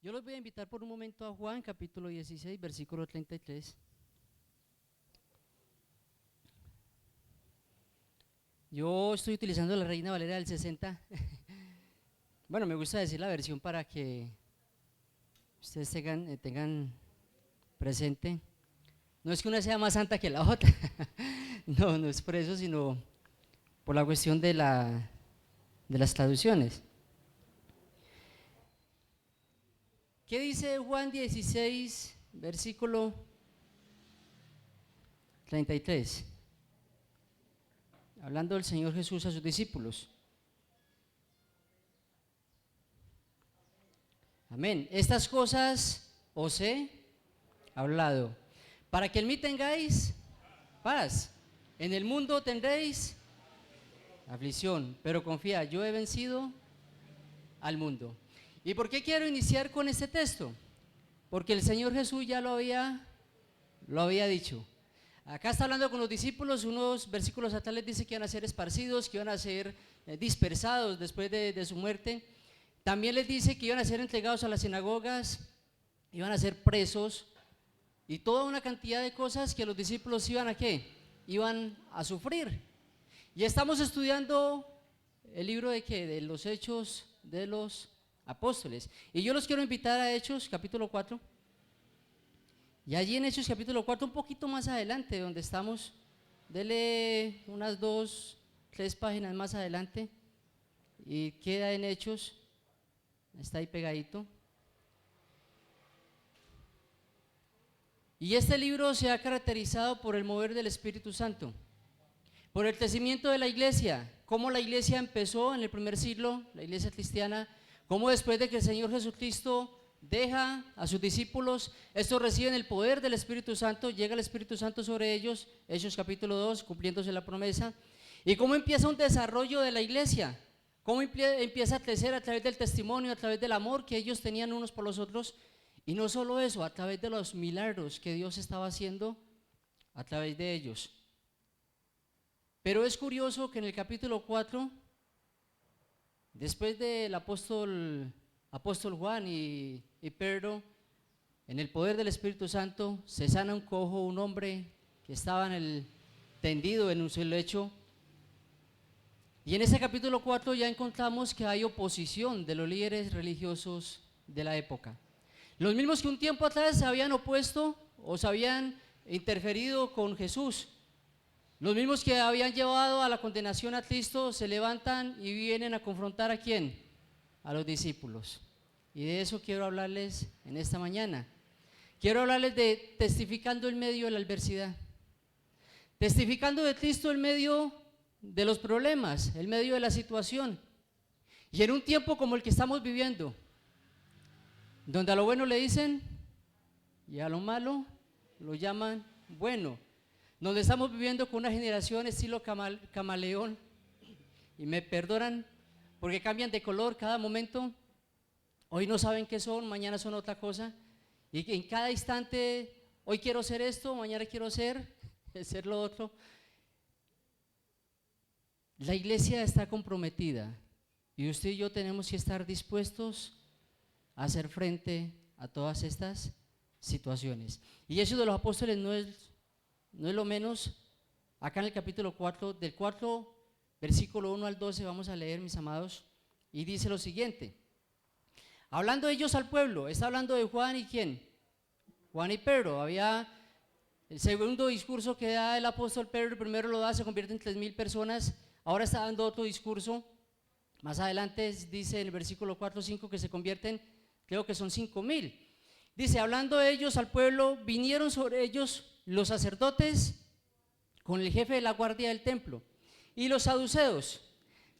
Yo los voy a invitar por un momento a Juan, capítulo 16, versículo 33. Yo estoy utilizando la Reina Valera del 60. Bueno, me gusta decir la versión para que ustedes tengan presente. No es que una sea más santa que la otra. No es por eso, sino por la cuestión de las traducciones. ¿Qué dice Juan 16, versículo 33? Hablando del Señor Jesús a sus discípulos. Amén. Estas cosas os he hablado, para que en mí tengáis paz. En el mundo tendréis aflicción, pero confía, yo he vencido al mundo. ¿Y por qué quiero iniciar con este texto? Porque el Señor Jesús ya lo había dicho. Acá está hablando con los discípulos, unos versículos atrás les dice que iban a ser esparcidos, que iban a ser dispersados después de su muerte. También les dice que iban a ser entregados a las sinagogas, iban a ser presos y toda una cantidad de cosas que los discípulos iban a ¿qué? Iban a sufrir. Y estamos estudiando el libro de ¿qué? De los Hechos de los Apóstoles. Y yo los quiero invitar a Hechos capítulo 4. Y allí en Hechos capítulo 4, un poquito más adelante, donde estamos, dele unas 2, 3 páginas más adelante y queda en Hechos, está ahí pegadito. Y este libro se ha caracterizado por el mover del Espíritu Santo, por el crecimiento de la iglesia, cómo la iglesia empezó en el primer siglo, la iglesia cristiana, cómo después de que el Señor Jesucristo deja a sus discípulos, estos reciben el poder del Espíritu Santo, llega el Espíritu Santo sobre ellos, Hechos capítulo 2, cumpliéndose la promesa, y cómo empieza un desarrollo de la iglesia, cómo empieza a crecer a través del testimonio, a través del amor que ellos tenían unos por los otros, y no solo eso, a través de los milagros que Dios estaba haciendo a través de ellos. Pero es curioso que en el capítulo 4, después del apóstol Juan y Pedro, en el poder del Espíritu Santo, se sana un cojo, un hombre que estaba tendido en su lecho. Y en ese capítulo 4 ya encontramos que hay oposición de los líderes religiosos de la época. Los mismos que un tiempo atrás se habían opuesto o se habían interferido con Jesús. Los mismos que habían llevado a la condenación a Cristo se levantan y vienen a confrontar ¿a quién? A los discípulos. Y de eso quiero hablarles en esta mañana. Quiero hablarles de testificando en medio de la adversidad. Testificando de Cristo en medio de los problemas, en medio de la situación. Y en un tiempo como el que estamos viviendo, donde a lo bueno le dicen y a lo malo lo llaman bueno. Donde estamos viviendo con una generación estilo camaleón, y me perdonan porque cambian de color cada momento. Hoy no saben qué son, mañana son otra cosa, y en cada instante, hoy quiero ser esto, mañana quiero ser lo otro. La iglesia está comprometida y usted y yo tenemos que estar dispuestos a hacer frente a todas estas situaciones. Y eso de los apóstoles no es lo menos. Acá en el capítulo 4, del 4, versículo 1 al 12, vamos a leer, mis amados, y dice lo siguiente. Hablando ellos al pueblo, está hablando de Juan y ¿quién? Juan y Pedro. Había el segundo discurso que da el apóstol Pedro, el primero lo da, se convierte en 3,000 personas, ahora está dando otro discurso, más adelante dice en el versículo 4, 5 que se convierten, creo que son 5,000. Dice, hablando ellos al pueblo, vinieron sobre ellos los sacerdotes con el jefe de la guardia del templo y los saduceos,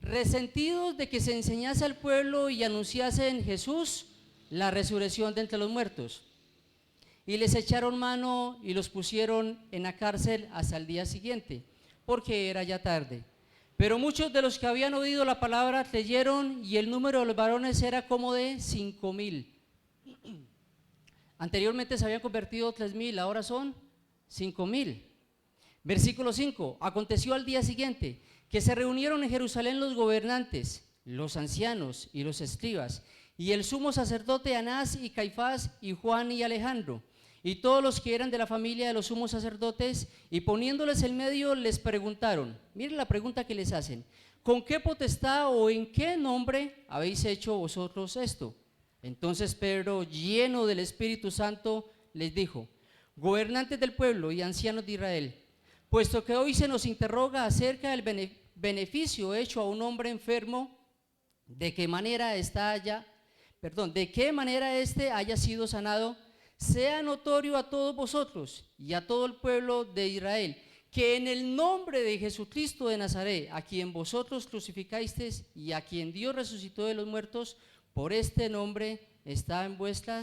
resentidos de que se enseñase al pueblo y anunciase en Jesús la resurrección de entre los muertos. Y les echaron mano y los pusieron en la cárcel hasta el día siguiente, porque era ya tarde. Pero muchos de los que habían oído la palabra creyeron, y el número de los varones era como de 5,000. Anteriormente se habían convertido 3,000, ahora son 5,000. Versículo 5, aconteció al día siguiente que se reunieron en Jerusalén los gobernantes, los ancianos y los escribas, y el sumo sacerdote Anás y Caifás y Juan y Alejandro, y todos los que eran de la familia de los sumos sacerdotes, y poniéndoles en medio les preguntaron, miren la pregunta que les hacen, ¿con qué potestad o en qué nombre habéis hecho vosotros esto? Entonces Pedro, lleno del Espíritu Santo, les dijo, gobernantes del pueblo y ancianos de Israel, puesto que hoy se nos interroga acerca del beneficio hecho a un hombre enfermo, de qué manera éste haya sido sanado, sea notorio a todos vosotros y a todo el pueblo de Israel, que en el nombre de Jesucristo de Nazaret, a quien vosotros crucificasteis y a quien Dios resucitó de los muertos, por este nombre está en vuestra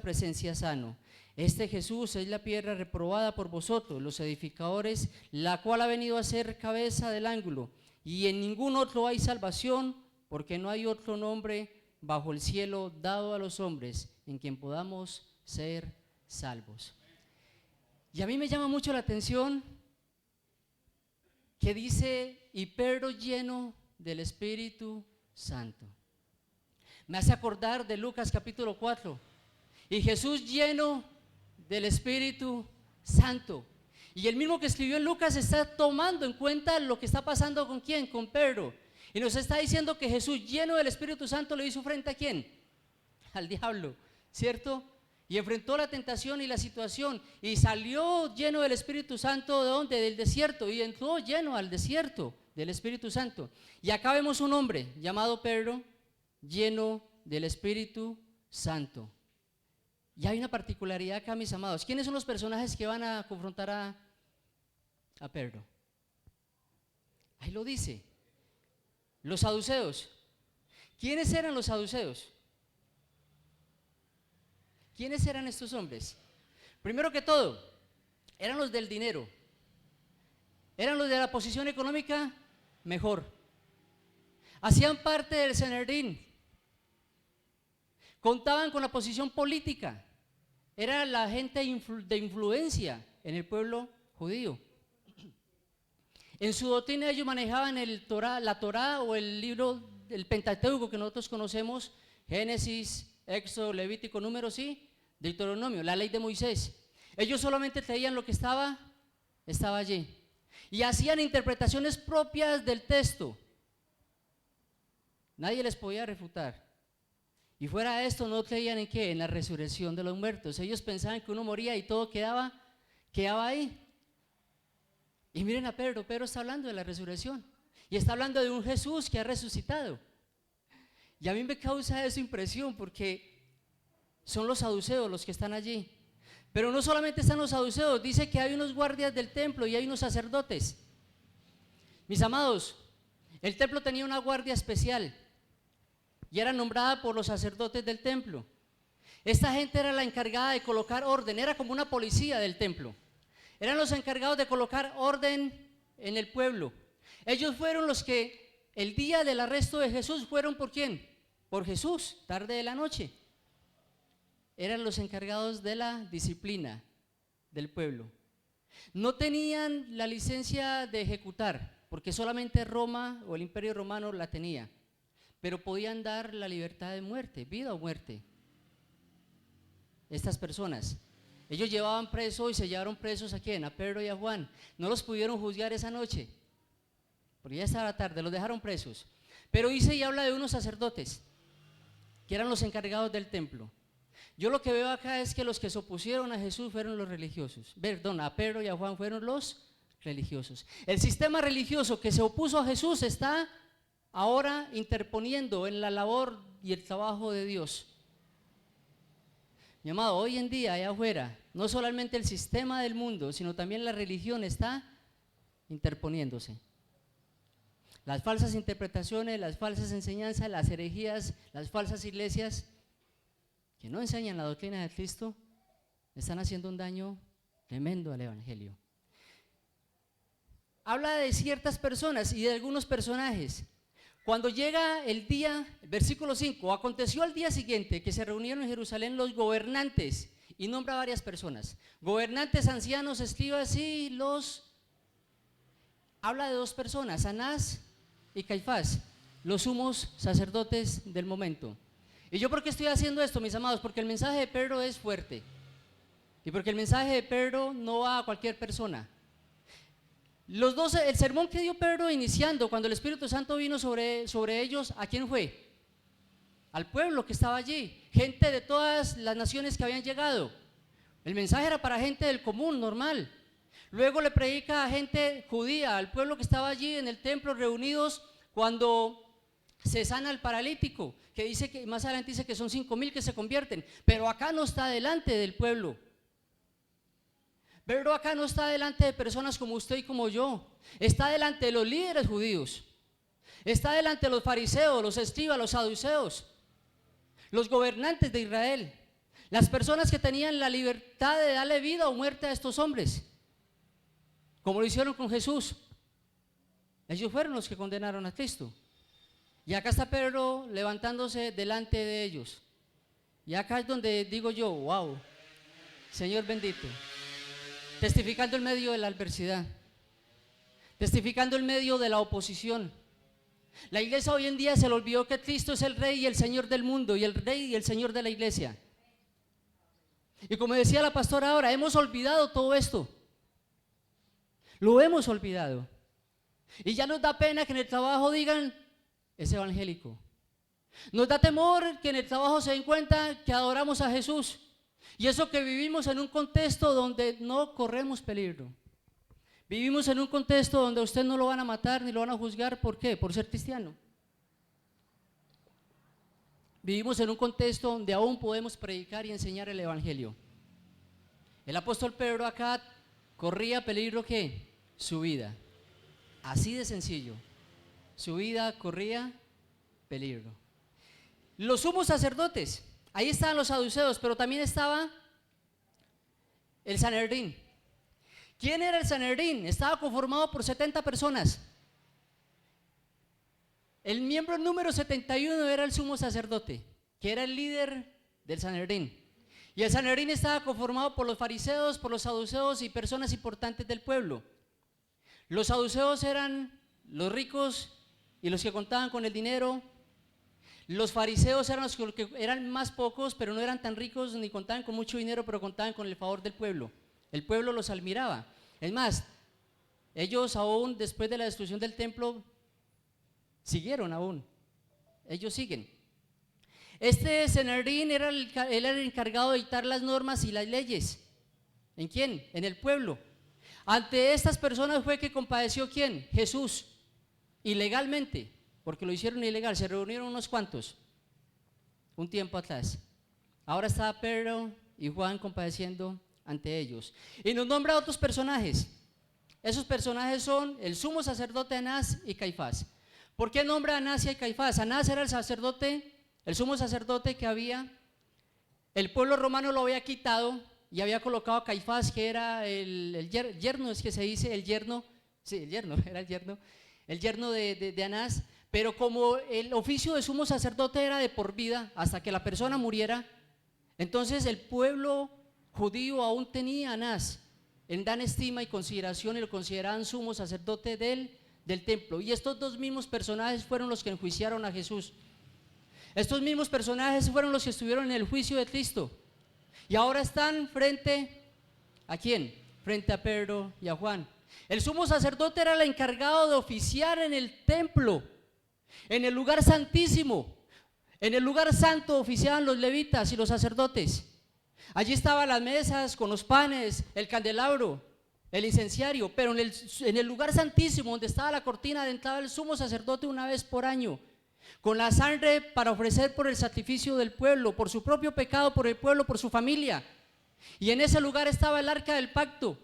presencia sano. Este Jesús es la piedra reprobada por vosotros, los edificadores, la cual ha venido a ser cabeza del ángulo, y en ningún otro hay salvación, porque no hay otro nombre bajo el cielo dado a los hombres en quien podamos ser salvos. Y a mí me llama mucho la atención que dice, y Pedro lleno del Espíritu Santo. Me hace acordar de Lucas capítulo 4, y Jesús lleno del Espíritu Santo. Y el mismo que escribió en Lucas está tomando en cuenta lo que está pasando con ¿quién? Con Pedro. Y nos está diciendo que Jesús lleno del Espíritu Santo le hizo frente ¿a quién? Al diablo, ¿cierto? Y enfrentó la tentación y la situación y salió lleno del Espíritu Santo. ¿De dónde? Del desierto, y entró lleno al desierto del Espíritu Santo. Y acá vemos un hombre llamado Pedro lleno del Espíritu Santo. Y hay una particularidad acá, mis amados. ¿Quiénes son los personajes que van a confrontar a Pedro? Ahí lo dice. Los saduceos. ¿Quiénes eran los saduceos? ¿Quiénes eran estos hombres? Primero que todo, eran los del dinero. Eran los de la posición económica mejor. Hacían parte del Sanedrín. Contaban con la posición política. Era la gente de influencia en el pueblo judío. En su doctrina ellos manejaban la Torá o el libro del Pentateuco que nosotros conocemos, Génesis, Éxodo, Levítico, Números y Deuteronomio, la ley de Moisés. Ellos solamente traían lo que estaba allí y hacían interpretaciones propias del texto. Nadie les podía refutar. Y fuera de esto no creían en qué, en la resurrección de los muertos. Ellos pensaban que uno moría y todo quedaba ahí. Y miren a Pedro está hablando de la resurrección y está hablando de un Jesús que ha resucitado. Y a mí me causa esa impresión porque son los saduceos los que están allí. Pero no solamente están los saduceos, dice que hay unos guardias del templo y hay unos sacerdotes. Mis amados, el templo tenía una guardia especial y era nombrada por los sacerdotes del templo. Esta gente era la encargada de colocar orden, era como una policía del templo. Eran los encargados de colocar orden en el pueblo. Ellos fueron los que el día del arresto de Jesús fueron ¿por quién? Por Jesús, tarde de la noche. Eran los encargados de la disciplina del pueblo. No tenían la licencia de ejecutar, porque solamente Roma o el Imperio Romano la tenía, pero podían dar la libertad de muerte, vida o muerte. Estas personas, ellos llevaban presos y se llevaron presos ¿a quién? A Pedro y a Juan. No los pudieron juzgar esa noche, porque ya estaba tarde, los dejaron presos. Pero dice y habla de unos sacerdotes, que eran los encargados del templo. Yo lo que veo acá es que los que se opusieron a Jesús fueron los religiosos. Perdón, a Pedro y a Juan fueron los religiosos. El sistema religioso que se opuso a Jesús está ahora interponiendo en la labor y el trabajo de Dios. Mi amado, hoy en día allá afuera, no solamente el sistema del mundo, sino también la religión está interponiéndose. Las falsas interpretaciones, las falsas enseñanzas, las herejías, las falsas iglesias que no enseñan la doctrina de Cristo, están haciendo un daño tremendo al evangelio. Habla de ciertas personas y de algunos personajes. Cuando llega el día, versículo 5, aconteció al día siguiente que se reunieron en Jerusalén los gobernantes, y nombra varias personas, gobernantes, ancianos, escribas y habla de dos personas, Anás y Caifás, los sumos sacerdotes del momento. ¿Y yo por qué estoy haciendo esto, mis amados? Porque el mensaje de Pedro es fuerte. Y porque el mensaje de Pedro no va a cualquier persona. El sermón que dio Pedro iniciando, cuando el Espíritu Santo vino sobre ellos, ¿a quién fue? Al pueblo que estaba allí, gente de todas las naciones que habían llegado. El mensaje era para gente del común, normal. Luego le predica a gente judía, al pueblo que estaba allí en el templo reunidos cuando se sana al paralítico, que dice que más adelante dice que son 5,000 que se convierten, pero acá no está delante del pueblo. Pero acá no está delante de personas como usted y como yo, está delante de los líderes judíos, está delante de los fariseos, los escribas, los saduceos, los gobernantes de Israel, las personas que tenían la libertad de darle vida o muerte a estos hombres, como lo hicieron con Jesús. Ellos fueron los que condenaron a Cristo. Y acá está Pedro levantándose delante de ellos. Y acá es donde digo yo, wow, Señor bendito, testificando en medio de la adversidad, testificando en medio de la oposición. La iglesia hoy en día se le olvidó que Cristo es el Rey y el Señor del mundo, y el Rey y el Señor de la iglesia. Y como decía la pastora ahora, hemos olvidado todo esto. Lo hemos olvidado. Y ya nos da pena que en el trabajo digan, es evangélico. Nos da temor que en el trabajo se den cuenta que adoramos a Jesús. Y eso que vivimos en un contexto donde no corremos peligro. Vivimos en un contexto donde a usted no lo van a matar ni lo van a juzgar. ¿Por qué? Por ser cristiano. Vivimos en un contexto donde aún podemos predicar y enseñar el evangelio. El apóstol Pedro acá corría peligro, ¿qué? Su vida. Así de sencillo. Su vida corría peligro. Los sumos sacerdotes, ahí estaban los saduceos, pero también estaba el Sanedrín. ¿Quién era el Sanedrín? Estaba conformado por 70 personas. El miembro número 71 era el sumo sacerdote, que era el líder del Sanedrín. Y el Sanedrín estaba conformado por los fariseos, por los saduceos y personas importantes del pueblo. Los saduceos eran los ricos y los que contaban con el dinero. Los fariseos eran los que eran más pocos, pero no eran tan ricos ni contaban con mucho dinero, pero contaban con el favor del pueblo. El pueblo los admiraba. Es más, ellos aún después de la destrucción del templo siguieron aún. Ellos siguen. Este Sanedrín él era el encargado de dictar las normas y las leyes. ¿En quién? En el pueblo. Ante estas personas fue que compadeció ¿quién? Jesús. Ilegalmente, porque lo hicieron ilegal. Se reunieron unos cuantos un tiempo atrás. Ahora estaba Pedro y Juan compadeciendo ante ellos. Y nos nombra a otros personajes. Esos personajes son el sumo sacerdote Anás y Caifás. ¿Por qué nombra a Anás y a Caifás? Anás era el sacerdote, el sumo sacerdote que el pueblo romano lo había quitado y había colocado a Caifás, que era el yerno, es que se dice el yerno, sí, el yerno, era el yerno de Anás. Pero como el oficio de sumo sacerdote era de por vida hasta que la persona muriera, entonces el pueblo judío aún tenía a Anás en gran estima y consideración, y lo consideraban sumo sacerdote del templo. Y estos dos mismos personajes fueron los que enjuiciaron a Jesús. Estos mismos personajes fueron los que estuvieron en el juicio de Cristo. Y ahora están frente ¿a quién? Frente a Pedro y a Juan. El sumo sacerdote era el encargado de oficiar en el templo, en el lugar santísimo. En el lugar santo oficiaban los levitas y los sacerdotes. Allí estaban las mesas con los panes, el candelabro, el incenciario, pero en el lugar santísimo donde estaba la cortina entraba el sumo sacerdote una vez por año, con la sangre para ofrecer por el sacrificio del pueblo, por su propio pecado, por el pueblo, por su familia. Y en ese lugar estaba el arca del pacto.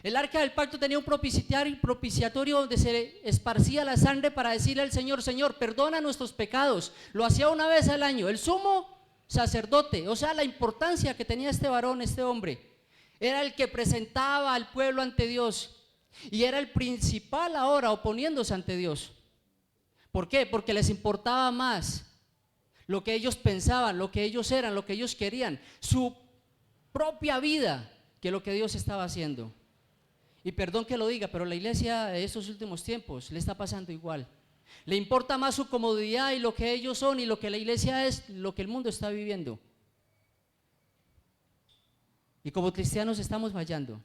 El arca del pacto tenía un propiciatorio donde se esparcía la sangre para decirle al Señor: Señor, perdona nuestros pecados. Lo hacía una vez al año. El sumo sacerdote, o sea, la importancia que tenía este varón, este hombre, era el que presentaba al pueblo ante Dios y era el principal ahora oponiéndose ante Dios. ¿Por qué? Porque les importaba más lo que ellos pensaban, lo que ellos eran, lo que ellos querían, su propia vida, que lo que Dios estaba haciendo. Y perdón que lo diga, pero la iglesia de estos últimos tiempos le está pasando igual. Le importa más su comodidad y lo que ellos son y lo que la iglesia es, lo que el mundo está viviendo. Y como cristianos estamos fallando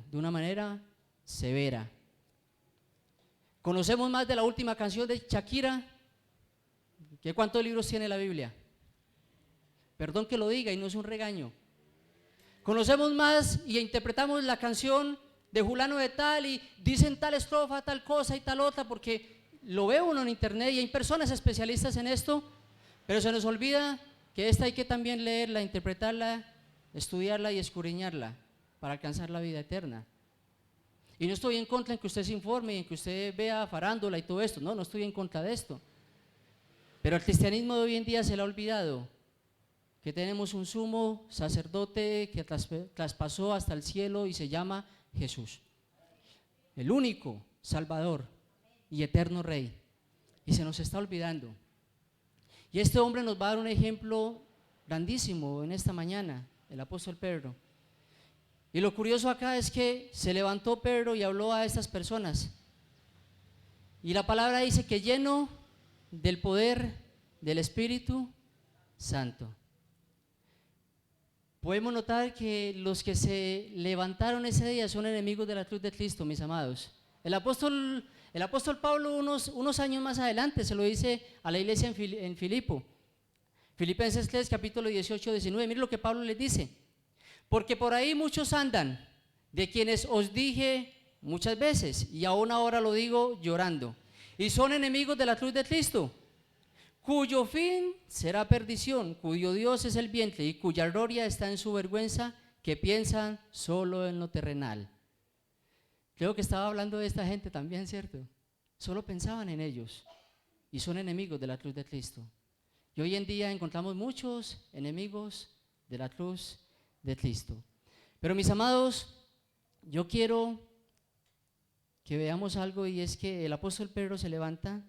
de una manera severa. Conocemos más de la última canción de Shakira que cuántos libros tiene la Biblia. Perdón que lo diga y no es un regaño. Conocemos más y interpretamos la canción de fulano de tal y dicen tal estrofa, tal cosa y tal otra, porque lo ve uno en internet y hay personas especialistas en esto, pero se nos olvida que esta hay que también leerla, interpretarla, estudiarla y escudriñarla para alcanzar la vida eterna. Y no estoy en contra en que usted se informe y en que usted vea farándula y todo esto, no estoy en contra de esto. Pero al cristianismo de hoy en día se le ha olvidado que tenemos un sumo sacerdote que traspasó hasta el cielo y se llama Jesús, el único Salvador y eterno Rey, y se nos está olvidando. Y este hombre nos va a dar un ejemplo grandísimo en esta mañana, el apóstol Pedro. Y lo curioso acá es que se levantó Pedro y habló a estas personas, y la palabra dice que lleno del poder del Espíritu Santo. Podemos notar que los que se levantaron ese día son enemigos de la cruz de Cristo, mis amados. El apóstol Pablo unos años más adelante se lo dice a la iglesia en Filipo. Filipenses 3, capítulo 18, 19. Mire lo que Pablo les dice. Porque por ahí muchos andan, de quienes os dije muchas veces, y aún ahora lo digo llorando, y son enemigos de la cruz de Cristo, cuyo fin será perdición, cuyo Dios es el vientre y cuya gloria está en su vergüenza, que piensan solo en lo terrenal. Creo que estaba hablando de esta gente también, ¿cierto? Solo pensaban en ellos y son enemigos de la cruz de Cristo. Y hoy en día encontramos muchos enemigos de la cruz de Cristo. Pero mis amados, yo quiero que veamos algo, y es que el apóstol Pedro se levanta.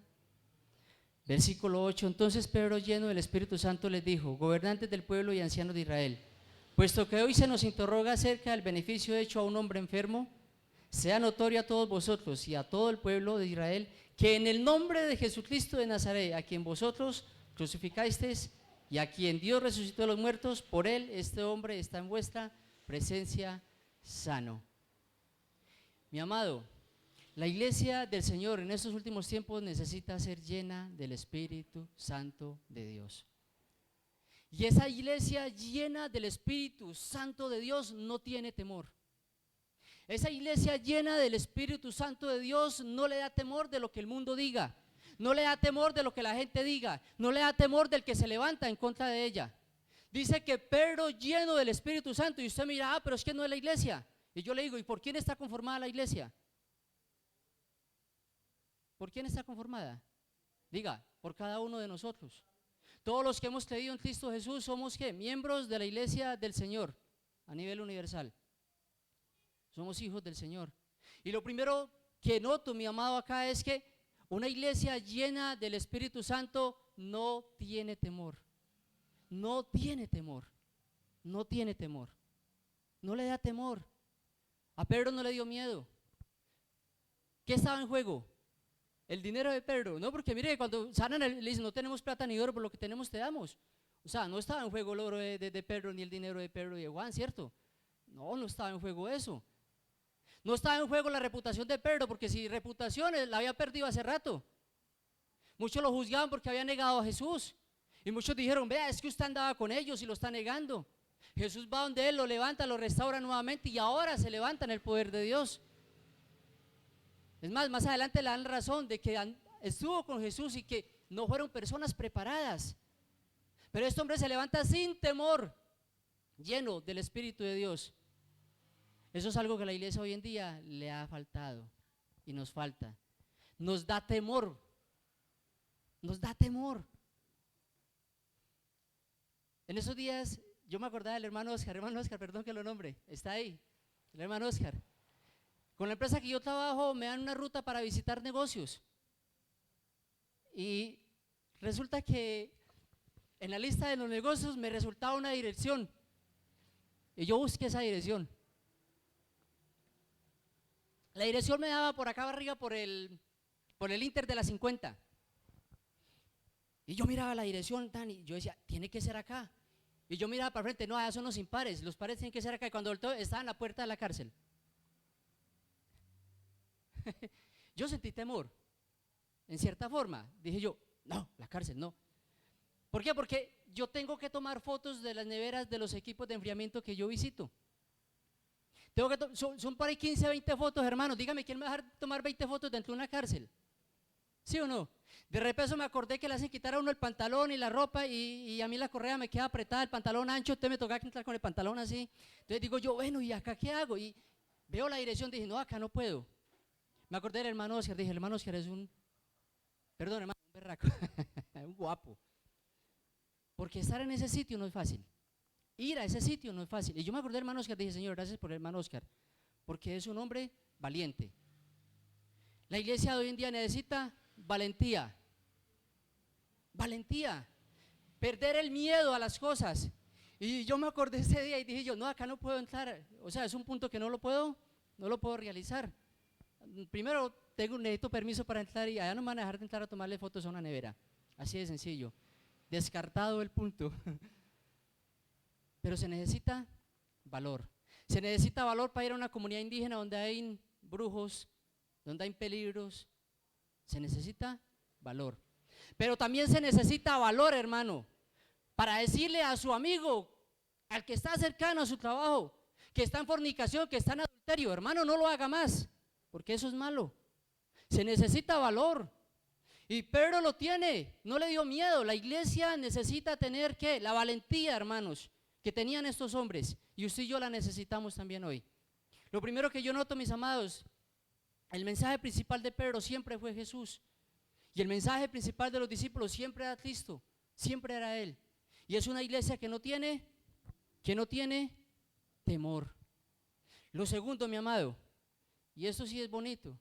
Versículo 8, entonces Pedro, lleno del Espíritu Santo, les dijo: gobernantes del pueblo y ancianos de Israel, puesto que hoy se nos interroga acerca del beneficio hecho a un hombre enfermo, sea notorio a todos vosotros y a todo el pueblo de Israel, que en el nombre de Jesucristo de Nazaret, a quien vosotros crucificasteis y a quien Dios resucitó de los muertos, por él este hombre está en vuestra presencia sano. Mi amado, la iglesia del Señor en estos últimos tiempos necesita ser llena del Espíritu Santo de Dios. Y esa iglesia llena del Espíritu Santo de Dios no tiene temor. Esa iglesia llena del Espíritu Santo de Dios no le da temor de lo que el mundo diga, no le da temor de lo que la gente diga, no le da temor del que se levanta en contra de ella. Dice que Pedro, lleno del Espíritu Santo, y usted mira, pero es que no es la iglesia. Y yo le digo, ¿y por quién está conformada la iglesia? ¿Por quién está conformada? Diga, por cada uno de nosotros. Todos los que hemos creído en Cristo Jesús somos ¿qué? Miembros de la iglesia del Señor a nivel universal. Somos hijos del Señor. Y lo primero que noto, mi amado, acá es que una iglesia llena del Espíritu Santo no tiene temor. No tiene temor. No tiene temor. No le da temor. A Pedro no le dio miedo. ¿Qué estaba en juego? El dinero de Pedro, no, porque mire, cuando sanan le dicen, no tenemos plata ni oro, por lo que tenemos te damos. O sea, no estaba en juego el oro de Pedro, ni el dinero de Pedro y de Juan, ¿cierto? No estaba en juego eso. No estaba en juego la reputación de Pedro, porque si reputación la había perdido hace rato. Muchos lo juzgaban porque había negado a Jesús. Y muchos dijeron, vea, es que usted andaba con ellos y lo está negando. Jesús va donde él, lo levanta, lo restaura nuevamente y ahora se levanta en el poder de Dios. Es más adelante le dan razón de que estuvo con Jesús y que no fueron personas preparadas. Pero este hombre se levanta sin temor, lleno del Espíritu de Dios. Eso es algo que a la iglesia hoy en día le ha faltado y nos falta. Nos da temor. Nos da temor. En esos días yo me acordaba del hermano Oscar, perdón que lo nombre, está ahí, el hermano Oscar. Con la empresa que yo trabajo me dan una ruta para visitar negocios y resulta que en la lista de los negocios me resultaba una dirección y yo busqué esa dirección. La dirección me daba por acá arriba por el por el Inter de la 50. Y yo miraba la dirección, y yo decía, tiene que ser acá. Y yo miraba para frente, no, allá son los impares, los pares tienen que ser acá. Y cuando volteó, estaba en la puerta de la cárcel. Yo sentí temor, en cierta forma. Dije yo, no, la cárcel no. ¿Por qué? Porque yo tengo que tomar fotos de las neveras de los equipos de enfriamiento que yo visito. Tengo que son por ahí 15, 20 fotos, hermanos. Dígame, ¿quién me va a dejar tomar 20 fotos dentro de una cárcel? ¿Sí o no? De repente me acordé que le hacen quitar a uno el pantalón y la ropa y a mí la correa me queda apretada, el pantalón ancho, usted me toca entrar con el pantalón así. Entonces digo yo, bueno, ¿y acá qué hago? Y veo la dirección, dije, no, acá no puedo. Me acordé del hermano Oscar, dije, el hermano Oscar es perdón hermano, un berraco, un guapo. Porque estar en ese sitio no es fácil. Ir a ese sitio no es fácil. Y yo me acordé del hermano Oscar, dije, Señor, gracias por el hermano Oscar, porque es un hombre valiente. La iglesia de hoy en día necesita valentía. Valentía, perder el miedo a las cosas. Y yo me acordé ese día y dije yo, no, acá no puedo entrar, o sea, es un punto que no lo puedo realizar. Primero necesito permiso para entrar y allá no me van a dejar de entrar a tomarle fotos a una nevera, así de sencillo, descartado el punto. Pero se necesita valor, se necesita valor para ir a una comunidad indígena donde hay brujos, donde hay peligros, se necesita valor. Pero también se necesita valor, hermano, para decirle a su amigo, al que está cercano a su trabajo, que está en fornicación, que está en adulterio, hermano, no lo haga más, porque eso es malo. Se necesita valor. Y Pedro lo tiene, no le dio miedo. La iglesia necesita tener, ¿qué? La valentía, hermanos, que tenían estos hombres. Y usted y yo la necesitamos también hoy. Lo primero que yo noto, mis amados, el mensaje principal de Pedro siempre fue Jesús. Y el mensaje principal de los discípulos siempre era Cristo, siempre era Él. Y es una iglesia que no tiene temor. Lo segundo, mi amado, y esto sí es bonito,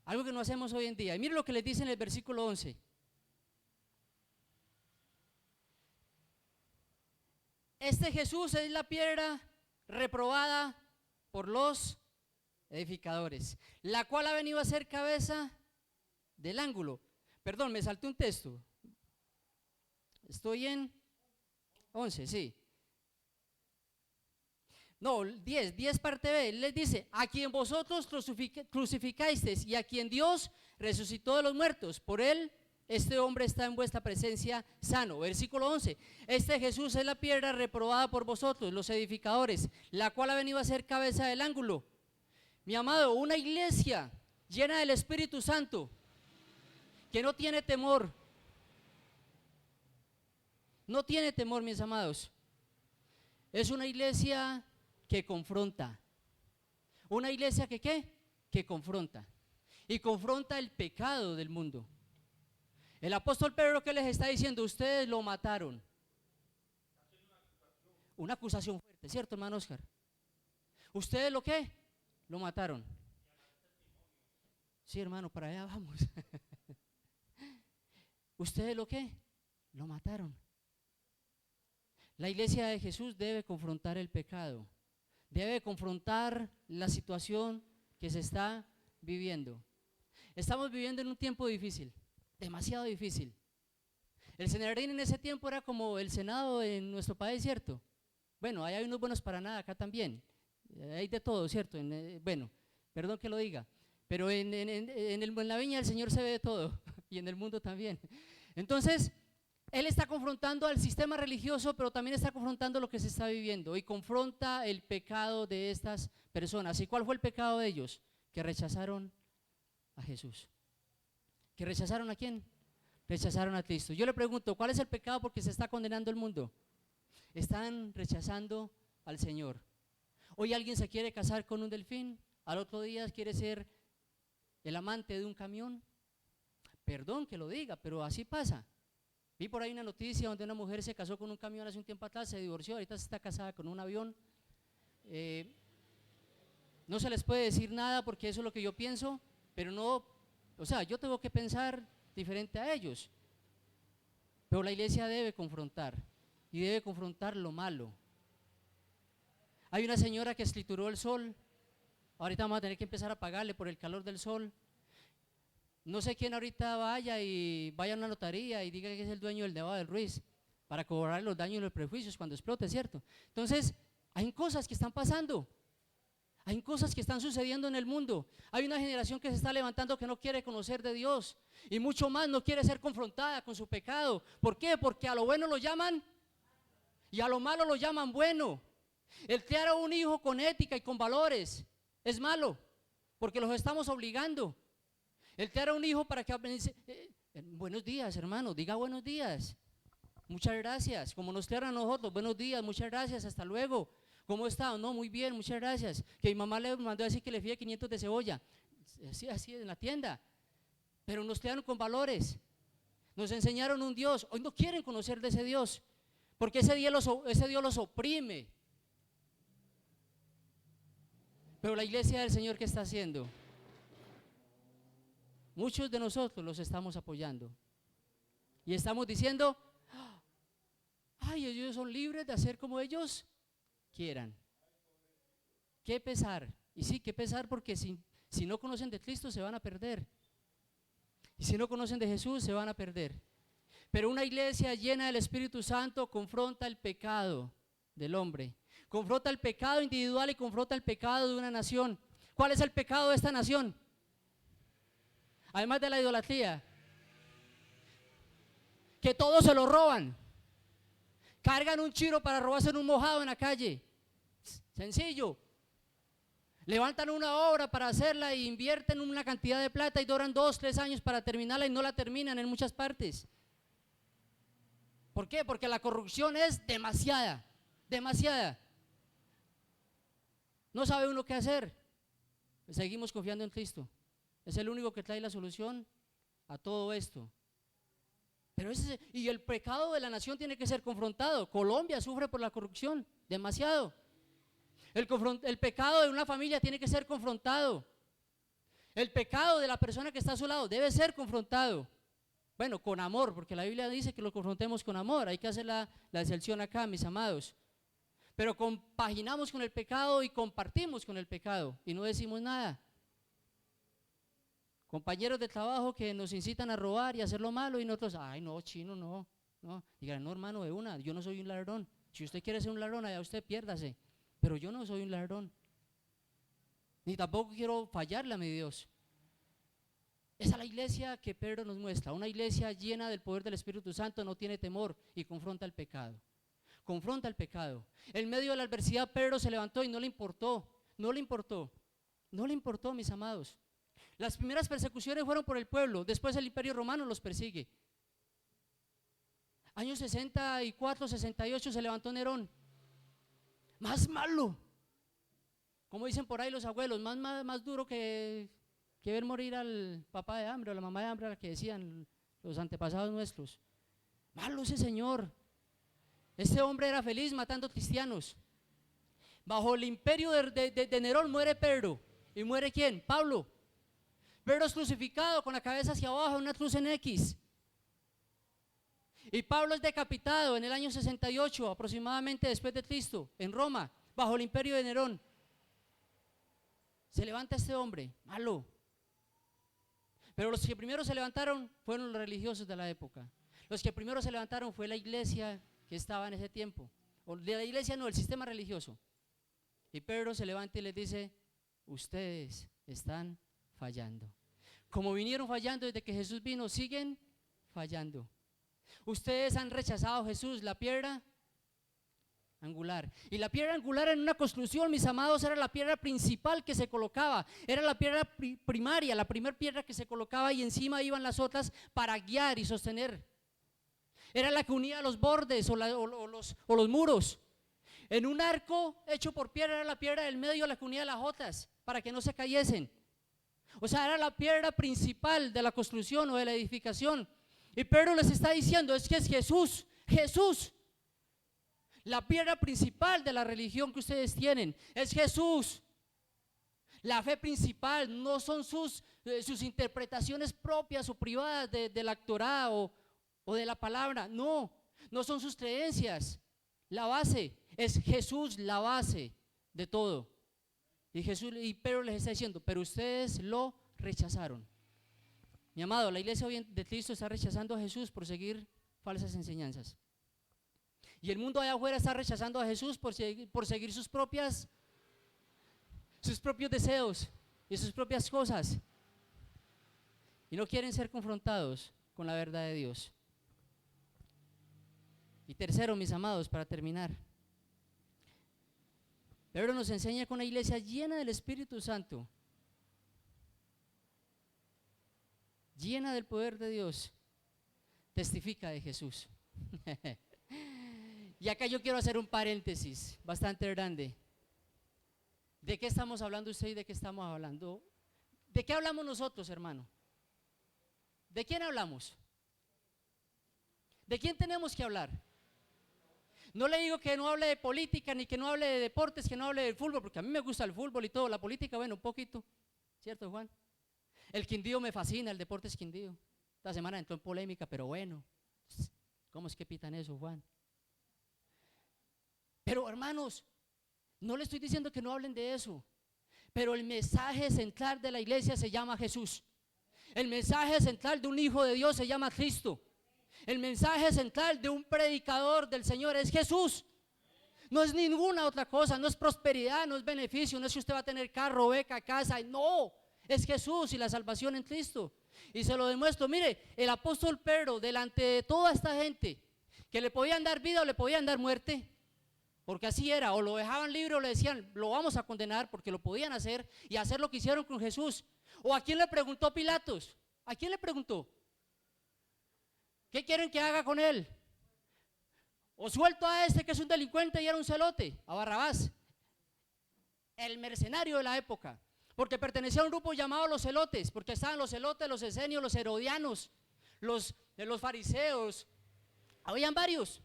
algo que no hacemos hoy en día. Y mire lo que les dice en el versículo 11. Este Jesús es la piedra reprobada por los edificadores, la cual ha venido a ser cabeza del ángulo. Perdón, me salté un texto. Estoy en 11, sí. No, 10 parte B, les dice, a quien vosotros crucificasteis y a quien Dios resucitó de los muertos, por él este hombre está en vuestra presencia sano. Versículo 11, este Jesús es la piedra reprobada por vosotros, los edificadores, la cual ha venido a ser cabeza del ángulo. Mi amado, una iglesia llena del Espíritu Santo, que no tiene temor, mis amados, es una iglesia que confronta. Una iglesia que ¿qué? Que confronta. Y confronta el pecado del mundo. El apóstol Pedro, ¿qué les está diciendo? Ustedes lo mataron. Una acusación fuerte, ¿cierto, hermano Oscar? ¿Ustedes lo qué? Lo mataron. Sí, hermano, para allá vamos. ¿Ustedes lo qué? Lo mataron. La iglesia de Jesús debe confrontar el pecado. Debe confrontar la situación que se está viviendo. Estamos viviendo en un tiempo difícil, demasiado difícil. El Senedrín en ese tiempo era como el Senado en nuestro país, ¿cierto? Bueno, ahí hay unos buenos para nada, acá también. Hay de todo, ¿cierto? Bueno, perdón que lo diga, pero en la viña del Señor se ve de todo y en el mundo también. Entonces, Él está confrontando al sistema religioso, pero también está confrontando lo que se está viviendo y confronta el pecado de estas personas. ¿Y cuál fue el pecado de ellos? Que rechazaron a Jesús. ¿Que rechazaron a quién? Rechazaron a Cristo. Yo le pregunto, ¿cuál es el pecado por que se está condenando el mundo? Están rechazando al Señor. Hoy alguien se quiere casar con un delfín, al otro día quiere ser el amante de un camión. Perdón que lo diga, pero así pasa. Vi por ahí una noticia donde una mujer se casó con un camión hace un tiempo atrás, se divorció, ahorita se está casada con un avión. No se les puede decir nada porque eso es lo que yo pienso, pero no, o sea, yo tengo que pensar diferente a ellos. Pero la iglesia debe confrontar y debe confrontar lo malo. Hay una señora que escrituró el sol Ahorita vamos a tener que empezar a pagarle por el calor del sol. No sé quién ahorita vaya a una notaría y diga que es el dueño del Nevado del Ruiz para cobrar los daños y los prejuicios cuando explote, ¿cierto? Entonces, hay cosas que están pasando. Hay cosas que están sucediendo en el mundo. Hay una generación que se está levantando que no quiere conocer de Dios y mucho más no quiere ser confrontada con su pecado. ¿Por qué? Porque a lo bueno lo llaman y a lo malo lo llaman bueno. El criar a un hijo con ética y con valores es malo porque los estamos obligando. El criar a un hijo para que buenos días, hermano, diga buenos días, muchas gracias, como nos criaron a nosotros, buenos días, muchas gracias, hasta luego. ¿Cómo está? No, muy bien, muchas gracias. Que mi mamá le mandó a decir que le fíe 500 de cebolla. Así en la tienda. Pero nos criaron con valores. Nos enseñaron un Dios. Hoy no quieren conocer de ese Dios. Porque ese Dios los oprime. Pero la iglesia del Señor, ¿qué está haciendo? Muchos de nosotros los estamos apoyando. Y estamos diciendo, ay, ellos son libres de hacer como ellos quieran. Qué pesar, y sí, qué pesar, porque si no conocen de Cristo se van a perder, y si no conocen de Jesús se van a perder. Pero una iglesia llena del Espíritu Santo confronta el pecado del hombre, confronta el pecado individual y confronta el pecado de una nación. ¿Cuál es el pecado de esta nación? Además de la idolatría, que todos se lo roban. Cargan un chiro para robarse un mojado en la calle. Sencillo. Levantan una obra para hacerla e invierten una cantidad de plata y duran 2, 3 años para terminarla y no la terminan en muchas partes. ¿Por qué? Porque la corrupción es demasiada, demasiada. No sabe uno qué hacer. Seguimos confiando en Cristo. Es el único que trae la solución a todo esto. Pero y el pecado de la nación tiene que ser confrontado. Colombia sufre por la corrupción, demasiado. El pecado de una familia tiene que ser confrontado. El pecado de la persona que está a su lado debe ser confrontado. Bueno, con amor, porque la Biblia dice que lo confrontemos con amor. Hay que hacer la excepción acá, mis amados. Pero compaginamos con el pecado y compartimos con el pecado y no decimos nada. Compañeros de trabajo que nos incitan a robar y a hacer lo malo y nosotros, ay no, chino, no. Digan, no, hermano, de una, yo no soy un ladrón. Si usted quiere ser un ladrón, allá usted piérdase. Pero yo no soy un ladrón. Ni tampoco quiero fallarle a mi Dios. Esa es la iglesia que Pedro nos muestra. Una iglesia llena del poder del Espíritu Santo, no tiene temor y confronta el pecado. Confronta el pecado. En medio de la adversidad, Pedro se levantó y no le importó. No le importó. No le importó, mis amados. Las primeras persecuciones fueron por el pueblo, después el Imperio Romano los persigue. Años 64, 68 se levantó Nerón. Más malo, como dicen por ahí los abuelos, más duro que ver morir al papá de hambre o la mamá de hambre, a la que decían los antepasados nuestros. Malo ese señor. Este hombre era feliz matando cristianos. Bajo el imperio de Nerón muere Pedro. ¿Y muere quién? Pablo. Pedro es crucificado con la cabeza hacia abajo en una cruz en X. Y Pablo es decapitado en el año 68, aproximadamente después de Cristo, en Roma, bajo el imperio de Nerón. Se levanta este hombre, malo. Pero los que primero se levantaron fueron los religiosos de la época. Los que primero se levantaron fue la iglesia que estaba en ese tiempo. O de la iglesia no, el sistema religioso. Y Pedro se levanta y les dice, ustedes están fallando. Como vinieron fallando desde que Jesús vino, siguen fallando. Ustedes han rechazado a Jesús, la piedra angular. Y la piedra angular en una construcción, mis amados, era la piedra principal que se colocaba. Era la piedra primaria, la primera piedra que se colocaba y encima iban las otras para guiar y sostener. Era la que unía los bordes o los muros. En un arco hecho por piedra era la piedra del medio la que unía las otras para que no se cayesen. O sea, era la piedra principal de la construcción o de la edificación. Y Pedro les está diciendo, es que es Jesús, Jesús. La piedra principal de la religión que ustedes tienen es Jesús. La fe principal no son sus interpretaciones propias o privadas de la Torá o de la palabra. No son sus creencias. La base es Jesús, la base de todo. Y Pedro les está diciendo, pero ustedes lo rechazaron. Mi amado, la iglesia hoy de Cristo está rechazando a Jesús por seguir falsas enseñanzas. Y el mundo allá afuera está rechazando a Jesús por seguir sus propios deseos y sus propias cosas. Y no quieren ser confrontados con la verdad de Dios. Y tercero, mis amados, para terminar, Pedro nos enseña que una iglesia llena del Espíritu Santo, llena del poder de Dios, testifica de Jesús. Y acá yo quiero hacer un paréntesis bastante grande. ¿De qué estamos hablando usted y de qué estamos hablando? ¿De qué hablamos nosotros, hermano? ¿De quién hablamos? ¿De quién tenemos que hablar? No le digo que no hable de política, ni que no hable de deportes, que no hable del fútbol, porque a mí me gusta el fútbol y todo, la política, bueno, un poquito, ¿cierto, Juan? El Quindío me fascina, el deporte es Quindío. Esta semana entró en polémica, pero bueno, ¿cómo es que pitan eso, Juan? Pero hermanos, no le estoy diciendo que no hablen de eso, pero el mensaje central de la iglesia se llama Jesús. El mensaje central de un hijo de Dios se llama Cristo. El mensaje central de un predicador del Señor es Jesús. No es ninguna otra cosa, no es prosperidad, no es beneficio, no es que usted va a tener carro, beca, casa, no, es Jesús y la salvación en Cristo. Y se lo demuestro, mire, el apóstol Pedro, delante de toda esta gente, que le podían dar vida o le podían dar muerte, porque así era, o lo dejaban libre o le decían, lo vamos a condenar, porque lo podían hacer y hacer lo que hicieron con Jesús. ¿O a quién le preguntó Pilatos? ¿A quién le preguntó? ¿Qué quieren que haga con él? O suelto a este que es un delincuente y era un celote, a Barrabás, el mercenario de la época, porque pertenecía a un grupo llamado los celotes, porque estaban los celotes, los esenios, los herodianos, los fariseos, habían varios,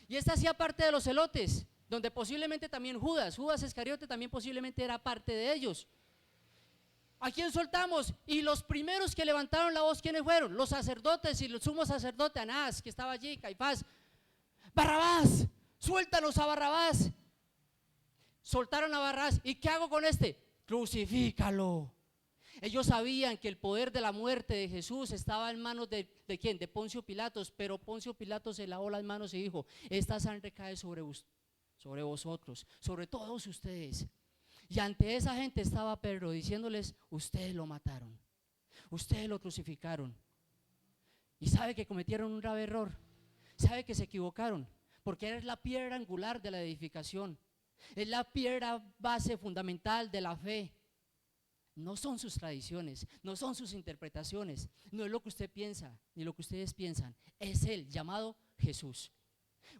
y esta hacía parte de los celotes, donde posiblemente también Judas Iscariote también posiblemente era parte de ellos. ¿A quién soltamos? Y los primeros que levantaron la voz, ¿quiénes fueron? Los sacerdotes y el sumo sacerdote Anás, que estaba allí, Caifás. Barrabás, suéltanos a Barrabás. Soltaron a Barrabás. ¿Y qué hago con este? Crucifícalo. Ellos sabían que el poder de la muerte de Jesús estaba en manos ¿de quién? De Poncio Pilatos, pero Poncio Pilatos se lavó las manos y dijo, esta sangre cae sobre vosotros, sobre todos ustedes. Y ante esa gente estaba Pedro diciéndoles, ustedes lo mataron, ustedes lo crucificaron. Y sabe que cometieron un grave error, sabe que se equivocaron, porque es la piedra angular de la edificación, es la piedra base fundamental de la fe. No son sus tradiciones, no son sus interpretaciones, no es lo que usted piensa, ni lo que ustedes piensan, es Él, llamado Jesús.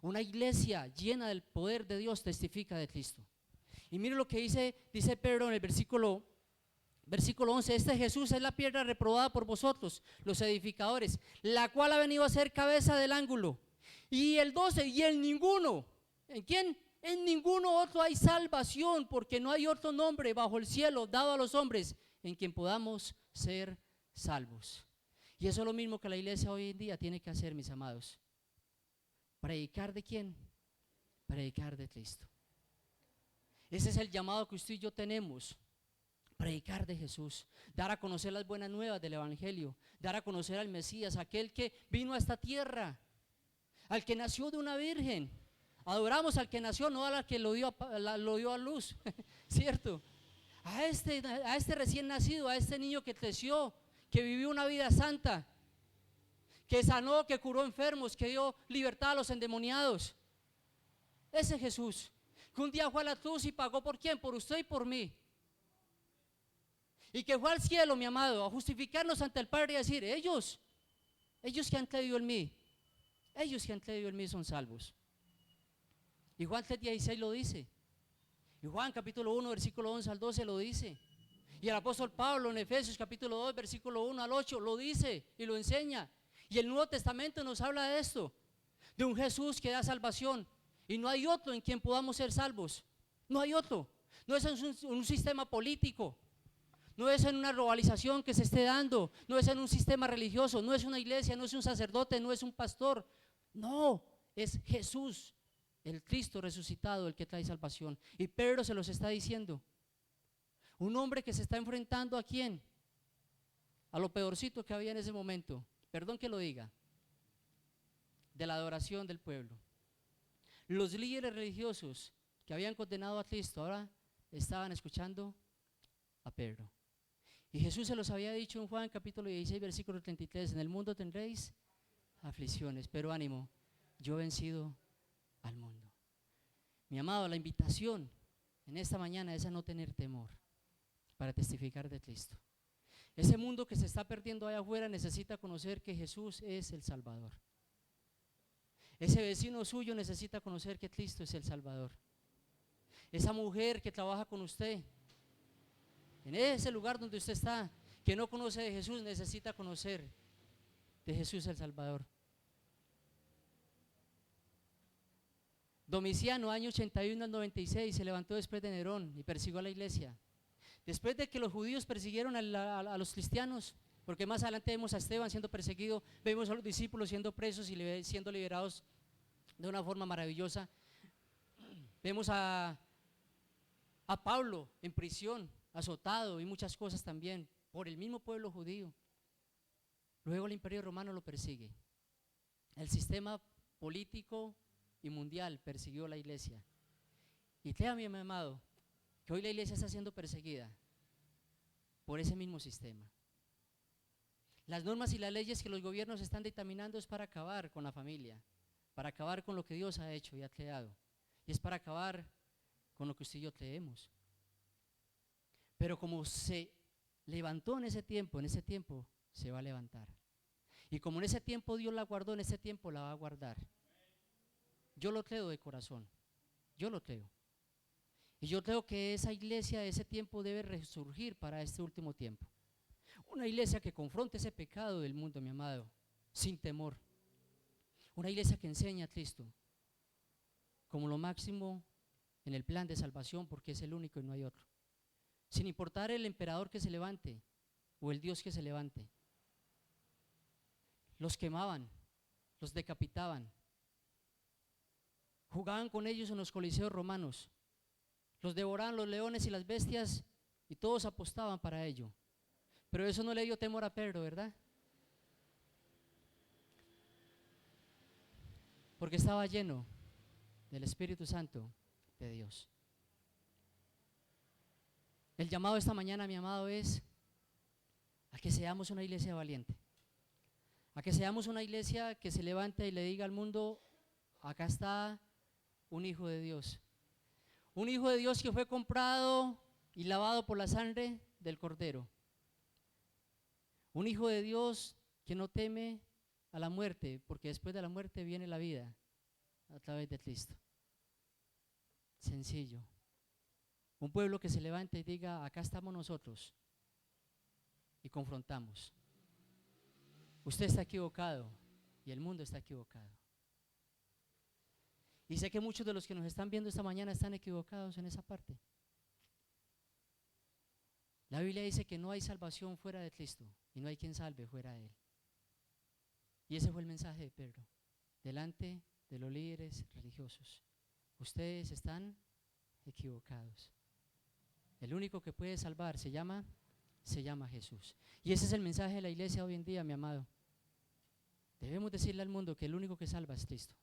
Una iglesia llena del poder de Dios testifica de Cristo. Y mire lo que dice Pedro en el versículo 11, este Jesús es la piedra reprobada por vosotros, los edificadores, la cual ha venido a ser cabeza del ángulo. Y el 12, y en ninguno, ¿en quién? En ninguno otro hay salvación, porque no hay otro nombre bajo el cielo dado a los hombres en quien podamos ser salvos. Y eso es lo mismo que la iglesia hoy en día tiene que hacer, mis amados. ¿Predicar de quién? Predicar de Cristo. Ese es el llamado que usted y yo tenemos, predicar de Jesús, dar a conocer las buenas nuevas del Evangelio, dar a conocer al Mesías, aquel que vino a esta tierra, al que nació de una virgen. Adoramos al que nació, no al que lo dio a luz, ¿cierto? A este recién nacido, a este niño que creció, que vivió una vida santa, que sanó, que curó enfermos, que dio libertad a los endemoniados. Ese Jesús, que un día fue a la cruz y pagó ¿por quién? Por usted y por mí. Y que fue al cielo, mi amado, a justificarnos ante el Padre y a decir, ellos que han creído en mí, ellos que han creído en mí son salvos. Y Juan 3:16 lo dice. Y Juan capítulo 1, versículo 11 al 12 lo dice. Y el apóstol Pablo en Efesios capítulo 2, versículo 1 al 8 lo dice y lo enseña. Y el Nuevo Testamento nos habla de esto, de un Jesús que da salvación. Y no hay otro en quien podamos ser salvos. No hay otro. No es en un sistema político, no es en una globalización que se esté dando, no es en un sistema religioso, no es una iglesia, no es un sacerdote, no es un pastor. No, es Jesús, el Cristo resucitado, el que trae salvación. Y Pedro se los está diciendo. Un hombre que se está enfrentando ¿a quién? A lo peorcito que había en ese momento. Perdón que lo diga. De la adoración del pueblo. Los líderes religiosos que habían condenado a Cristo ahora estaban escuchando a Pedro. Y Jesús se los había dicho en Juan capítulo 16, versículo 33, en el mundo tendréis aflicciones, pero ánimo, yo he vencido al mundo. Mi amado, la invitación en esta mañana es a no tener temor para testificar de Cristo. Ese mundo que se está perdiendo allá afuera necesita conocer que Jesús es el Salvador. Ese vecino suyo necesita conocer que Cristo es el Salvador. Esa mujer que trabaja con usted, en ese lugar donde usted está, que no conoce de Jesús, necesita conocer de Jesús el Salvador. Domiciano, año 81 al 96, se levantó después de Nerón y persiguió a la iglesia. Después de que los judíos persiguieron a los cristianos, porque más adelante vemos a Esteban siendo perseguido, vemos a los discípulos siendo presos y siendo liberados de una forma maravillosa. Vemos a Pablo en prisión, azotado y muchas cosas también por el mismo pueblo judío. Luego el imperio romano lo persigue. El sistema político y mundial persiguió a la iglesia. Y créame, mi amado, que hoy la iglesia está siendo perseguida por ese mismo sistema. Las normas y las leyes que los gobiernos están dictaminando es para acabar con la familia, para acabar con lo que Dios ha hecho y ha creado, y es para acabar con lo que usted y yo creemos. Pero como se levantó en ese tiempo se va a levantar. Y como en ese tiempo Dios la guardó, en ese tiempo la va a guardar. Yo lo creo de corazón, yo lo creo. Y yo creo que esa iglesia de ese tiempo debe resurgir para este último tiempo. Una iglesia que confronte ese pecado del mundo, mi amado, sin temor. Una iglesia que enseña a Cristo como lo máximo en el plan de salvación, porque es el único y no hay otro. Sin importar el emperador que se levante o el Dios que se levante. Los quemaban, los decapitaban, jugaban con ellos en los coliseos romanos, los devoraban los leones y las bestias y todos apostaban para ello. Pero eso no le dio temor a Pedro, ¿verdad? Porque estaba lleno del Espíritu Santo de Dios. El llamado esta mañana, mi amado, es a que seamos una iglesia valiente, a que seamos una iglesia que se levante y le diga al mundo: acá está un hijo de Dios, un hijo de Dios que fue comprado y lavado por la sangre del Cordero, un hijo de Dios que no teme a la muerte, porque después de la muerte viene la vida a través de Cristo. Sencillo. Un pueblo que se levante y diga: acá estamos nosotros, y confrontamos. Usted está equivocado y el mundo está equivocado. Y sé que muchos de los que nos están viendo esta mañana están equivocados en esa parte. La Biblia dice que no hay salvación fuera de Cristo y no hay quien salve fuera de Él. Y ese fue el mensaje de Pedro delante de los líderes religiosos. Ustedes están equivocados. El único que puede salvar se llama Jesús. Y ese es el mensaje de la iglesia hoy en día, mi amado. Debemos decirle al mundo que el único que salva es Cristo.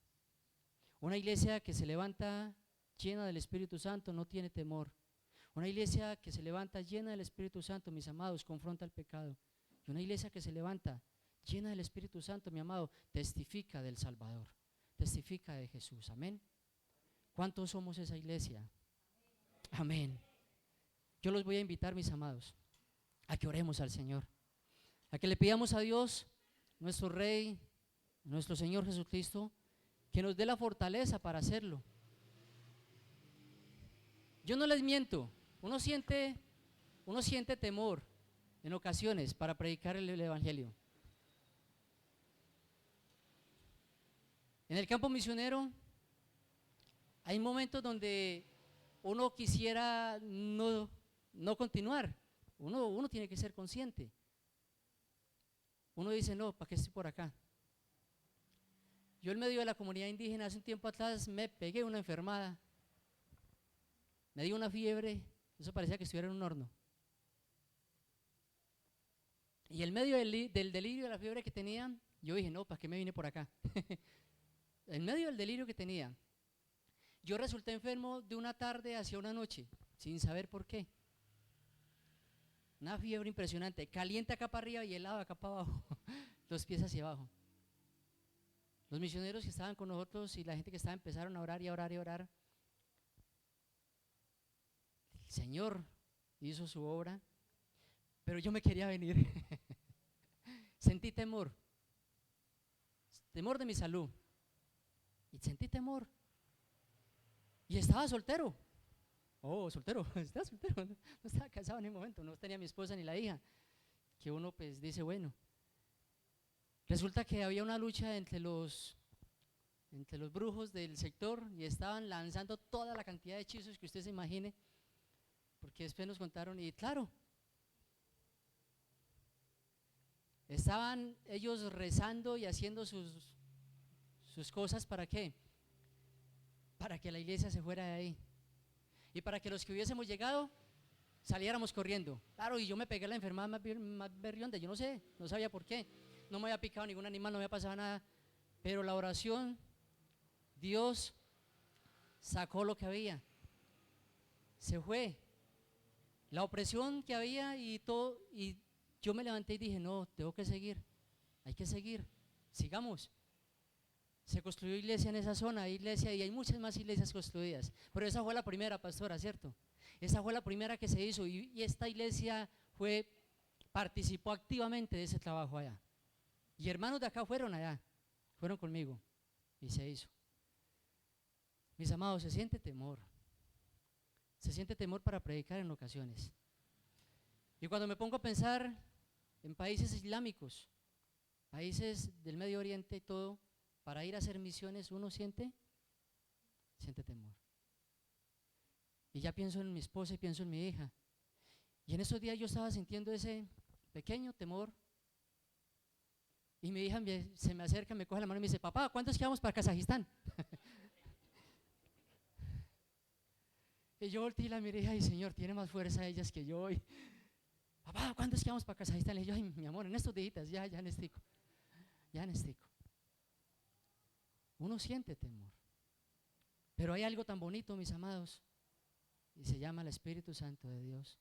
Una iglesia que se levanta llena del Espíritu Santo no tiene temor. Una iglesia que se levanta llena del Espíritu Santo, mis amados, confronta el pecado. Y una iglesia que se levanta llena del Espíritu Santo, mi amado, testifica del Salvador, testifica de Jesús. Amén. ¿Cuántos somos esa iglesia? Amén. Yo los voy a invitar, mis amados, a que oremos al Señor, a que le pidamos a Dios, nuestro Rey, nuestro Señor Jesucristo, que nos dé la fortaleza para hacerlo. Yo no les miento, uno siente temor en ocasiones para predicar el Evangelio. En el campo misionero hay momentos donde uno quisiera no continuar. Uno tiene que ser consciente. Uno dice: no, ¿para qué estoy por acá? Yo en medio de la comunidad indígena hace un tiempo atrás me pegué una enfermada, me dio una fiebre, eso parecía que estuviera en un horno. Y en medio del delirio de la fiebre que tenía, yo dije, no, ¿para qué me vine por acá? En medio del delirio que tenía, yo resulté enfermo de una tarde hacia una noche, sin saber por qué. Una fiebre impresionante, caliente acá para arriba y helado acá para abajo, los pies hacia abajo. Los misioneros que estaban con nosotros y la gente que estaba empezaron a orar y a orar y a orar. El Señor hizo su obra, pero yo me quería venir. Sentí temor de mi salud. Y sentí temor. Y estaba soltero. Oh, soltero, estaba soltero. No estaba casado en el momento, no tenía mi esposa ni la hija. Que uno pues dice, bueno. Resulta que había una lucha entre los brujos del sector y estaban lanzando toda la cantidad de hechizos que usted se imagine. Porque después nos contaron y claro, estaban ellos rezando y haciendo sus cosas. ¿Para qué? Para que la iglesia se fuera de ahí y para que los que hubiésemos llegado saliéramos corriendo. Claro, y yo me pegué la enfermedad más berrionda, yo no sabía por qué, no me había picado ningún animal, no me había pasado nada, pero la oración, Dios sacó lo que había, se fue, la opresión que había y todo, y yo me levanté y dije, no, tengo que seguir, hay que seguir, sigamos. Se construyó iglesia en esa zona, iglesia, y hay muchas más iglesias construidas, pero esa fue la primera, pastora, ¿cierto? Esa fue la primera que se hizo y esta iglesia participó activamente de ese trabajo allá. Y hermanos de acá fueron allá, fueron conmigo y se hizo. Mis amados, se siente temor para predicar en ocasiones. Y cuando me pongo a pensar en países islámicos, países del Medio Oriente y todo, para ir a hacer misiones uno siente temor. Y ya pienso en mi esposa y pienso en mi hija. Y en esos días yo estaba sintiendo ese pequeño temor. Y mi hija se me acerca, me coge la mano y me dice, papá, ¿cuántos quedamos para Kazajistán? Y yo volteé y la miré y dije, ay Señor, tiene más fuerza ellas que yo. Y, papá, ¿cuántos quedamos para Kazajistán? Le dije, ay mi amor, en estos días, ya nestico. Uno siente temor. Pero hay algo tan bonito, mis amados, y se llama el Espíritu Santo de Dios.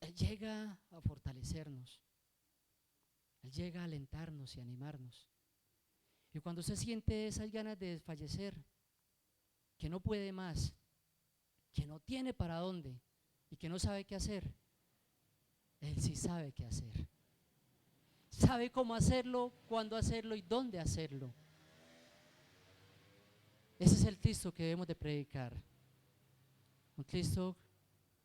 Él llega a fortalecernos, Él llega a alentarnos y animarnos. Y cuando usted siente esas ganas de desfallecer, que no puede más, que no tiene para dónde y que no sabe qué hacer, Él sí sabe qué hacer. Sabe cómo hacerlo, cuándo hacerlo y dónde hacerlo. Ese es el Cristo que debemos de predicar. Un Cristo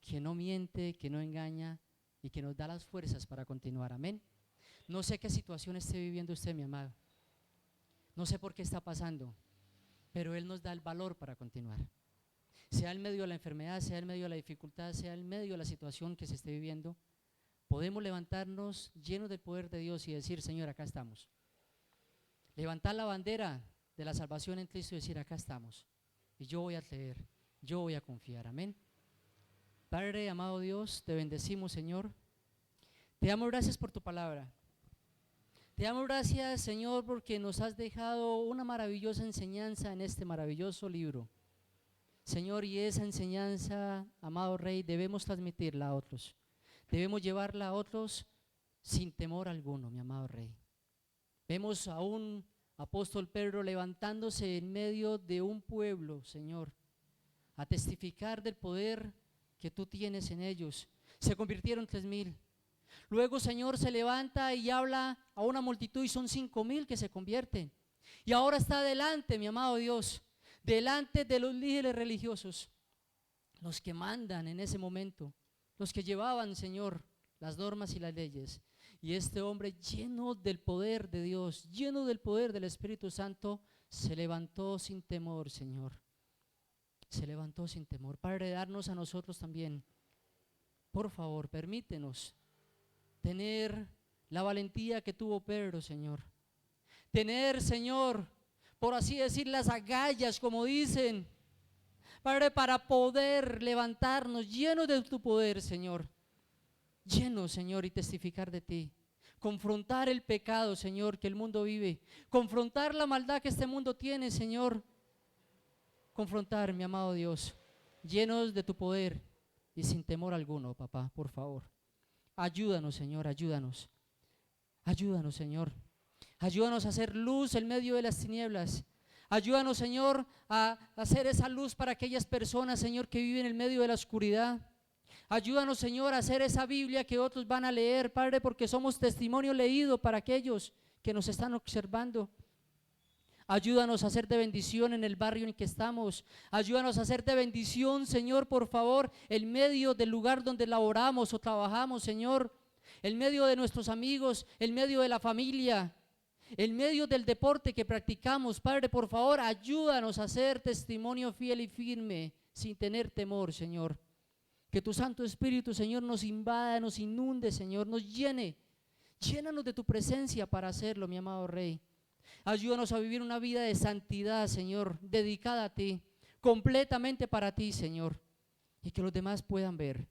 que no miente, que no engaña y que nos da las fuerzas para continuar. Amén. No sé qué situación esté viviendo usted, mi amado. No sé por qué está pasando, pero Él nos da el valor para continuar. Sea en medio de la enfermedad, sea en medio de la dificultad, sea en medio de la situación que se esté viviendo, podemos levantarnos llenos del poder de Dios y decir, Señor, acá estamos. Levantar la bandera de la salvación en Cristo y decir, acá estamos. Y yo voy a creer, yo voy a confiar. Amén. Padre, amado Dios, te bendecimos, Señor. Te damos gracias por tu palabra. Te damos gracias, Señor, porque nos has dejado una maravillosa enseñanza en este maravilloso libro. Señor, y esa enseñanza, amado Rey, debemos transmitirla a otros. Debemos llevarla a otros sin temor alguno, mi amado Rey. Vemos a un apóstol Pedro levantándose en medio de un pueblo, Señor, a testificar del poder que tú tienes en ellos. Se convirtieron 3,000. Luego, Señor, se levanta y habla a una multitud y son 5,000 que se convierten. Y ahora está delante, mi amado Dios, delante de los líderes religiosos, los que mandan en ese momento, los que llevaban, Señor, las normas y las leyes. Y este hombre, lleno del poder de Dios, lleno del poder del Espíritu Santo, se levantó sin temor, Señor. Se levantó sin temor. Padre, darnos a nosotros también, por favor, permítenos tener la valentía que tuvo Pedro, Señor. Tener, Señor, por así decir, las agallas, como dicen, Padre, para poder levantarnos llenos de tu poder, Señor. llenos, Señor, y testificar de ti. Confrontar el pecado, Señor, que el mundo vive. Confrontar la maldad que este mundo tiene, Señor. Confrontar, mi amado Dios, llenos de tu poder y sin temor alguno, papá, por favor. Ayúdanos, Señor, ayúdanos. Ayúdanos, Señor. Ayúdanos a hacer luz en medio de las tinieblas. Ayúdanos, Señor, a hacer esa luz para aquellas personas, Señor, que viven en medio de la oscuridad. Ayúdanos, Señor, a hacer esa Biblia que otros van a leer, Padre, porque somos testimonio leído para aquellos que nos están observando. Ayúdanos a ser de bendición en el barrio en que estamos. Ayúdanos a ser de bendición, Señor, por favor, en medio del lugar donde laboramos o trabajamos, Señor. En medio de nuestros amigos, en medio de la familia, en medio del deporte que practicamos. Padre, por favor, ayúdanos a ser testimonio fiel y firme, sin tener temor, Señor. Que tu Santo Espíritu, Señor, nos invada, nos inunde, Señor, nos llene. Llénanos de tu presencia para hacerlo, mi amado Rey. Ayúdanos a vivir una vida de santidad, Señor, dedicada a ti, completamente para ti, Señor. Y que los demás puedan ver,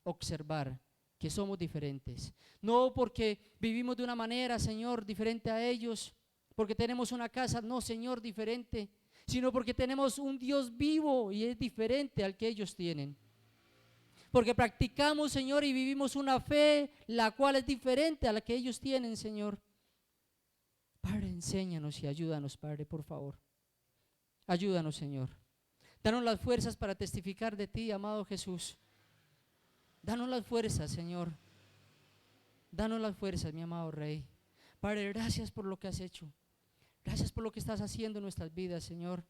observar que somos diferentes. No porque vivimos de una manera, Señor, diferente a ellos, porque tenemos una casa, no, Señor, diferente, sino porque tenemos un Dios vivo y es diferente al que ellos tienen. Porque practicamos, Señor, y vivimos una fe la cual es diferente a la que ellos tienen, Señor. Padre, enséñanos y ayúdanos, Padre, por favor. Ayúdanos, Señor. Danos las fuerzas para testificar de ti, amado Jesús. Danos las fuerzas, Señor. Danos las fuerzas, mi amado Rey. Padre, gracias por lo que has hecho. Gracias por lo que estás haciendo en nuestras vidas, Señor.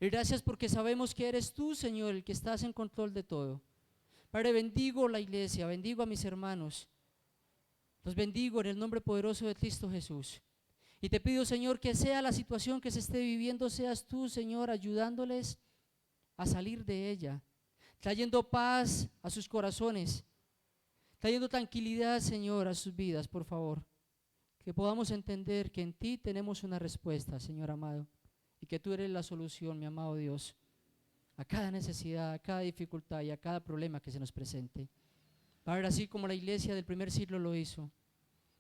Y gracias porque sabemos que eres tú, Señor, el que estás en control de todo. Padre, bendigo la iglesia, bendigo a mis hermanos. Los bendigo en el nombre poderoso de Cristo Jesús. Y te pido, Señor, que sea la situación que se esté viviendo, seas tú, Señor, ayudándoles a salir de ella, trayendo paz a sus corazones, trayendo tranquilidad, Señor, a sus vidas, por favor. Que podamos entender que en ti tenemos una respuesta, Señor amado, y que tú eres la solución, mi amado Dios, a cada necesidad, a cada dificultad y a cada problema que se nos presente. Padre, así como la iglesia del primer siglo lo hizo,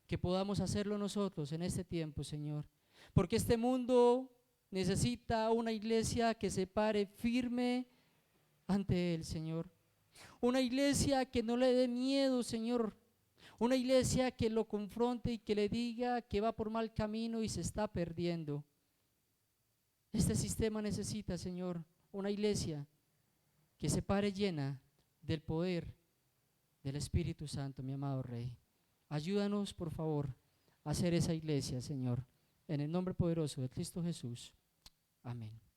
que podamos hacerlo nosotros en este tiempo, Señor, porque este mundo necesita una iglesia que se pare firme ante Él, Señor. Una iglesia que no le dé miedo, Señor. Una iglesia que lo confronte y que le diga que va por mal camino y se está perdiendo. Este sistema necesita, Señor, una iglesia que se pare llena del poder del Espíritu Santo, mi amado Rey. Ayúdanos, por favor, a hacer esa iglesia, Señor, en el nombre poderoso de Cristo Jesús. Amén.